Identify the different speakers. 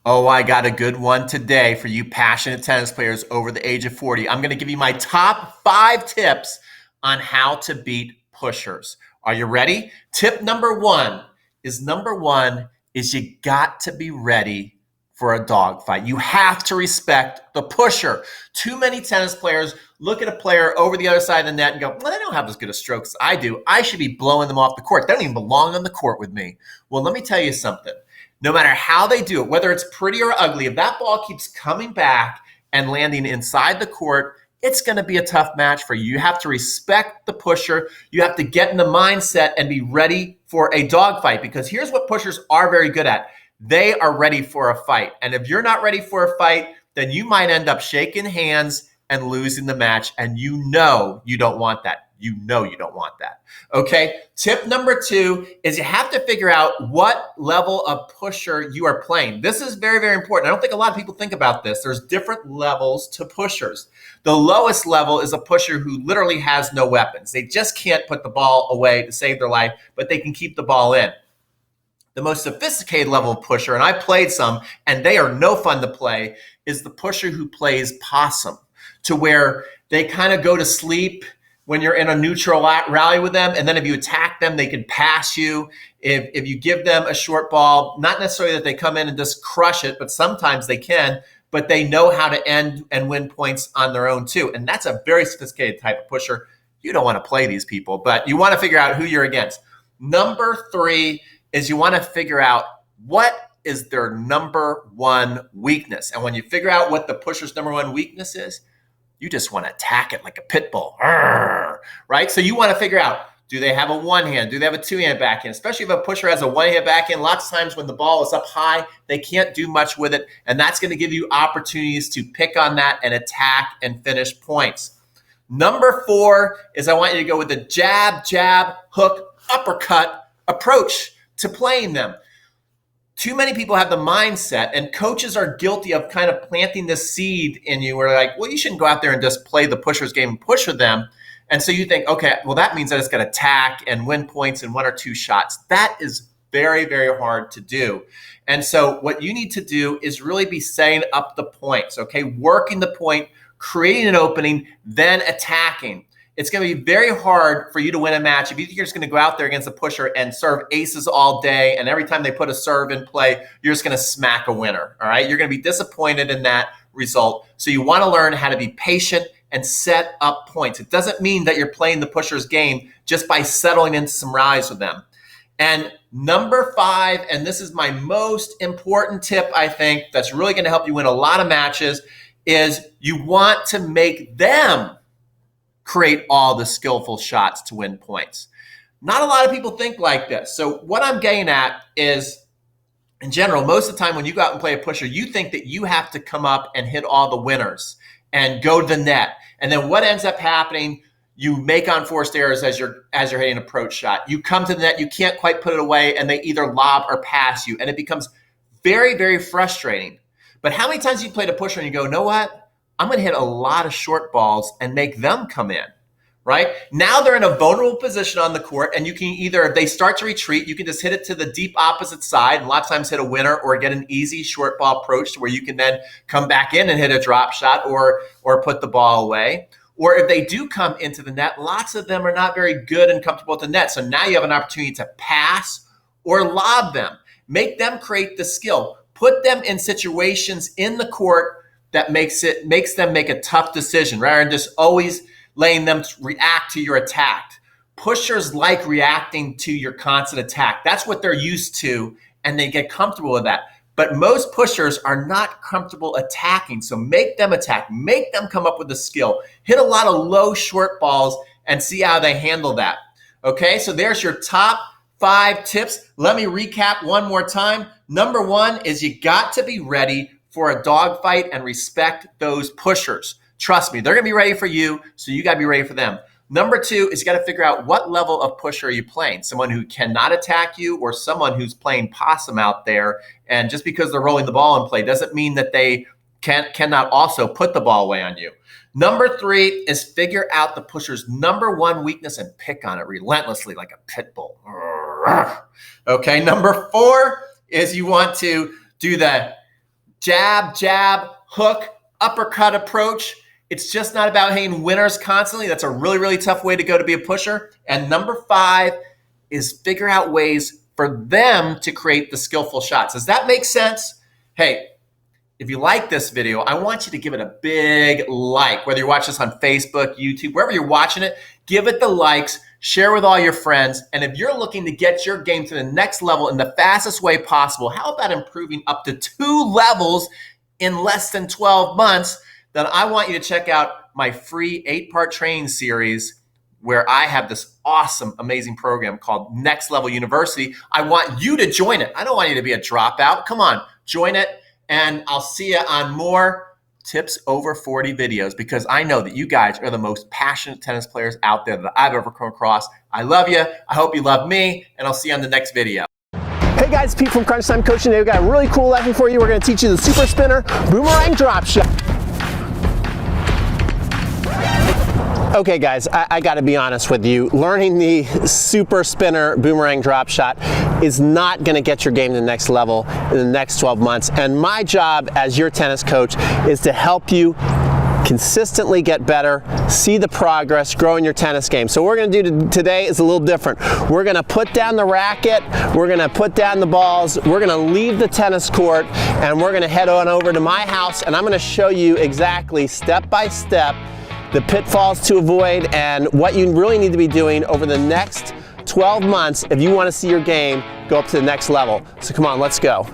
Speaker 1: Oh, I got a good one today for you passionate tennis players over the age of 40. I'm going to give you my top 5 tips on how to beat pushers. Are you ready? Tip number one is you got to be ready for a dogfight. You have to respect the pusher. Too many tennis players look at a player over the other side of the net and go, well, they don't have as good a strokes as I do. I should be blowing them off the court. They don't even belong on the court with me. Well, let me tell you something. No matter how they do it, whether it's pretty or ugly, if that ball keeps coming back and landing inside the court, it's going to be a tough match for you. You have to respect the pusher. You have to get in the mindset and be ready for a dogfight, because here's what pushers are very good at. They are ready for a fight. And if you're not ready for a fight, then you might end up shaking hands and losing the match. And you know you don't want that. You know you don't want that. Okay. Tip number 2 is you have to figure out what level of pusher you are playing. This is very, very important. I don't think a lot of people think about this. There's different levels to pushers. The lowest level is a pusher who literally has no weapons. They just can't put the ball away to save their life, but they can keep the ball in. The most sophisticated level of pusher, and I played some, and they are no fun to play, is the pusher who plays possum, to where they kind of go to sleep when you're in a neutral rally with them, and then if you attack them, they can pass you. If you give them a short ball, not necessarily that they come in and just crush it, but sometimes they can, but they know how to end and win points on their own too. And that's a very sophisticated type of pusher. You don't want to play these people, but you want to figure out who you're against. Number 3 is you want to figure out what is their number one weakness. And when you figure out what the pusher's number one weakness is, you just want to attack it like a pit bull, right? So you want to figure out, do they have a one hand? Do they have a two-hand backhand? Especially if a pusher has a one-hand backhand, lots of times when the ball is up high, they can't do much with it. And that's going to give you opportunities to pick on that and attack and finish points. Number 4 is I want you to go with the jab, jab, hook, uppercut approach to playing them. Too many people have the mindset, and coaches are guilty of kind of planting this seed in you where they're like, well, you shouldn't go out there and just play the pusher's game and push with them. And so you think, okay, well, that means I just got to attack and win points in 1 or 2 shots. That is very, very hard to do. And so what you need to do is really be setting up the points, okay? Working the point, creating an opening, then attacking. It's going to be very hard for you to win a match if you think you're just going to go out there against a pusher and serve aces all day, and every time they put a serve in play, you're just going to smack a winner, all right? You're going to be disappointed in that result. So you want to learn how to be patient and set up points. It doesn't mean that you're playing the pusher's game just by settling into some rallies with them. And number 5, and this is my most important tip, I think, that's really going to help you win a lot of matches, is you want to make them create all the skillful shots to win points. Not a lot of people think like this. So what I'm getting at is, in general, most of the time when you go out and play a pusher, you think that you have to come up and hit all the winners and go to the net. And then what ends up happening, you make unforced errors as you're hitting an approach shot. You come to the net, you can't quite put it away, and they either lob or pass you. And it becomes very, very frustrating. But how many times you played a pusher and you go, know what? I'm going to hit a lot of short balls and make them come in, right? Now they're in a vulnerable position on the court, and you can either, if they start to retreat, you can just hit it to the deep opposite side and a lot of times hit a winner, or get an easy short ball approach to where you can then come back in and hit a drop shot or put the ball away. Or if they do come into the net, lots of them are not very good and comfortable at the net. So now you have an opportunity to pass or lob them. Make them create the skill. Put them in situations in the court that makes them make a tough decision rather than just always letting them react to your attack. Pushers like reacting to your constant attack. That's what they're used to, and they get comfortable with that. But most pushers are not comfortable attacking, so make them attack. Make them come up with a skill. Hit a lot of low short balls and see how they handle that. Okay, so there's your top 5 tips. Let me recap one more time. Number 1 is you got to be ready for a dogfight and respect those pushers. Trust me, they're going to be ready for you, so you got to be ready for them. Number 2 is you got to figure out what level of pusher are you playing. Someone who cannot attack you, or someone who's playing possum out there, and just because they're rolling the ball in play doesn't mean that they cannot also put the ball away on you. Number 3 is figure out the pusher's number 1 weakness and pick on it relentlessly like a pit bull. Okay, number 4 is you want to do the jab, jab, hook, uppercut approach. It's just not about hitting winners constantly. That's a really, really tough way to go to be a pusher. And number 5 is figure out ways for them to create the skillful shots. Does that make sense? Hey, if you like this video, I want you to give it a big like. Whether you're watching this on Facebook, YouTube, wherever you're watching it, give it the likes, share with all your friends. And if you're looking to get your game to the next level in the fastest way possible, how about improving up to 2 levels in less than 12 months? Then I want you to check out my free 8-part training series where I have this awesome, amazing program called Next Level University. I want you to join it. I don't want you to be a dropout. Come on, join it. And I'll see you on more Tips Over 40 videos, because I know that you guys are the most passionate tennis players out there that I've ever come across. I love you. I hope you love me, and I'll see you on the next video.
Speaker 2: Hey guys, Pete from Crunch Time Coaching. Today we've got a really cool lesson for you. We're going to teach you the super spinner boomerang drop shot. Okay guys, I gotta be honest with you. Learning the super spinner boomerang drop shot is not gonna get your game to the next level in the next 12 months. And my job as your tennis coach is to help you consistently get better, see the progress, grow in your tennis game. So what we're gonna do today is a little different. We're gonna put down the racket, we're gonna put down the balls, we're gonna leave the tennis court, and we're gonna head on over to my house, and I'm gonna show you exactly step by step the pitfalls to avoid and what you really need to be doing over the next 12 months if you want to see your game go up to the next level. So come on, let's go.